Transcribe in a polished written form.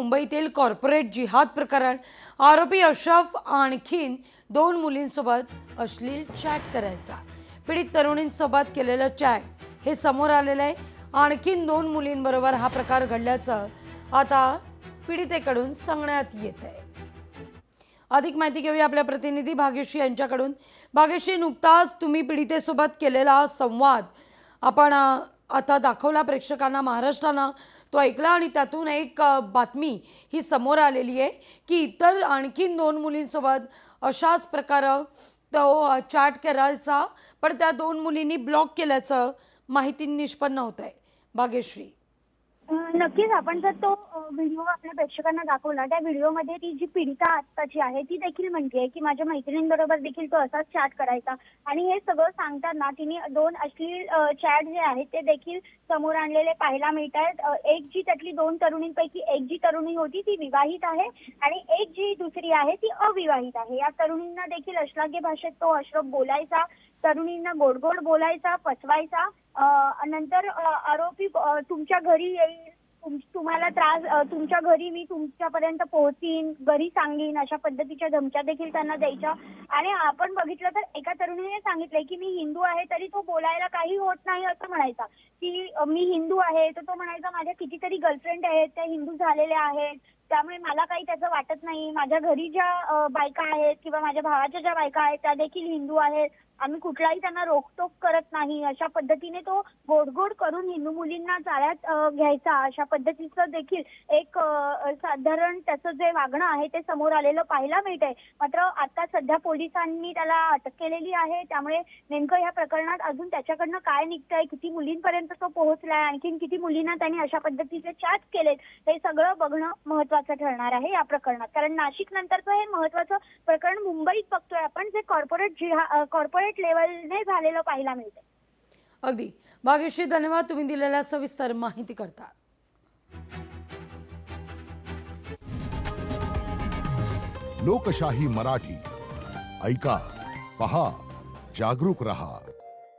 मुंबईतील कॉर्पोरेट जिहाद प्रकरण. आरोपी अशरफ आणखीन 2 मुलींसोबत अश्लील चॅट करायचा. पीडित तरुणींसोबत केलेलं चॅट हे समोर आलेलं आहे. आणखीन 2 मुलींबरोबर हा प्रकार घडल्याचं आता पीडितेकडून सांगण्यात येत आहे. अधिक माहिती घेऊया आपल्या प्रतिनिधी भाग्यश्री यांच्याकडून. भाग्यश्री, नुकताच तुम्ही पीडितेसोबत केलेला संवाद आपण आता दाखवला प्रेक्षकांना, महाराष्ट्रानं तो ऐकला आणि त्यातून एक बातमी ही समोर आलेली आहे की इतर आणखीन 2 मुलींसोबत अशाच प्रकारे तो चॅट करायचा, पण त्या 2 मुलींनी ब्लॉक केल्याचं माहिती निष्पन्न होत आहे. भाग्यश्री, नक्कीच आपण जर तो व्हिडिओ आपल्या प्रेक्षकांना दाखवला, त्या व्हिडिओमध्ये ती जी पीडिता आत्ताची आहे ती देखील म्हणते की माझ्या मैत्रिणींबरोबर देखील तो असाच चॅट करायचा. आणि हे सगळं सांगताना तिने 2 अश्लील चॅट जे आहेत ते देखील समोर आणलेले पाहायला मिळतात. एक जी त्यातली 2 तरुणींपैकी एक जी तरुणी होती ती विवाहित आहे आणि एक जी दुसरी आहे ती अविवाहित आहे. या तरुणींना देखील अश्लाघ्य भाषेत तो अशरफ बोलायचा, तरुणींना गोड गोड बोलायचा, पचवायचा. नंतर आरोपी तुमच्या घरी येईल, तुम्हाला त्रास, तुमच्या घरी मी तुमच्यापर्यंत पोहोचीन, घरी सांगीन, अशा पद्धतीच्या धमक्या देखील त्यांना द्यायच्या. आणि आपण बघितलं तर एका तरुणीने सांगितलंय की मी हिंदू आहे तरी तो बोलायला काही होत नाही असं म्हणायचा. की मी हिंदू आहे तर तो म्हणायचा माझ्या कितीतरी गर्लफ्रेंड आहेत त्या हिंदू झालेल्या आहेत, त्यामुळे मला काही त्याचं वाटत नाही. माझ्या घरी ज्या बायका आहेत किंवा माझ्या भावाच्या ज्या बायका आहेत त्या देखील हिंदू आहेत, आम्ही कुठलाही त्यांना रोकटोक करत नाही. अशा पद्धतीने तो गोडगोड करून हिंदू मुलींना जाळ्यात घ्यायचा. अशा पद्धतीचं देखील एक साधारण त्याचं जे वागणं आहे ते समोर आलेलं पाहायला मिळतंय. मात्र आता सध्या पोलिसांनी त्याला अटक केलेली आहे. त्यामुळे नेमकं या प्रकरणात अजून त्याच्याकडनं काय निघतंय, किती मुलींपर्यंत तो पोहोचलाय, आणखीन किती मुलींना त्यांनी अशा पद्धतीचे चॅट केलेत, हे सगळं बघणं महत्त्वाचं ठरणार आहे या प्रकरणात. कारण नाशिक नंतरचं हे महत्त्वाचं प्रकरण मुंबईत बघतोय आपण, जे कॉर्पोरेट लेवलने झालेलं पाहायला मिळतं. अगदी भाग्यश्री, धन्यवाद तुम्ही दिलेल्या सविस्तर माहिती करता. लोकशाही मराठी ऐका, पहा, जागरूक रहा.